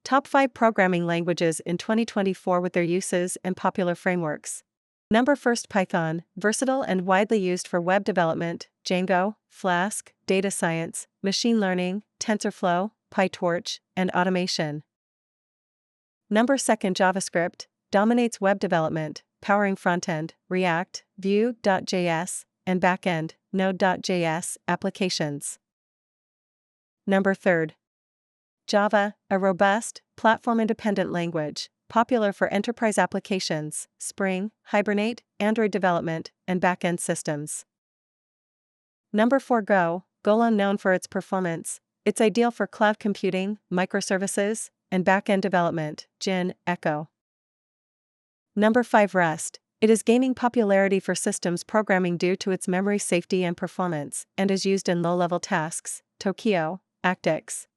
Top 5 programming languages in 2024 with their uses and popular frameworks. Number 1, Python, versatile and widely used for web development, Django, Flask, data science, machine learning, TensorFlow, PyTorch, and automation. Number 2, JavaScript, dominates web development, powering front-end, React, Vue.js, and back-end, Node.js applications. Number 3, Java, a robust, platform-independent language, popular for enterprise applications, Spring, Hibernate, Android development, and back-end systems. Number 4, Golang, known for its performance. It's ideal for cloud computing, microservices, and back-end development, Gin, Echo. Number 5, Rust. It is gaining popularity for systems programming due to its memory safety and performance, and is used in low-level tasks, Tokio, Actix.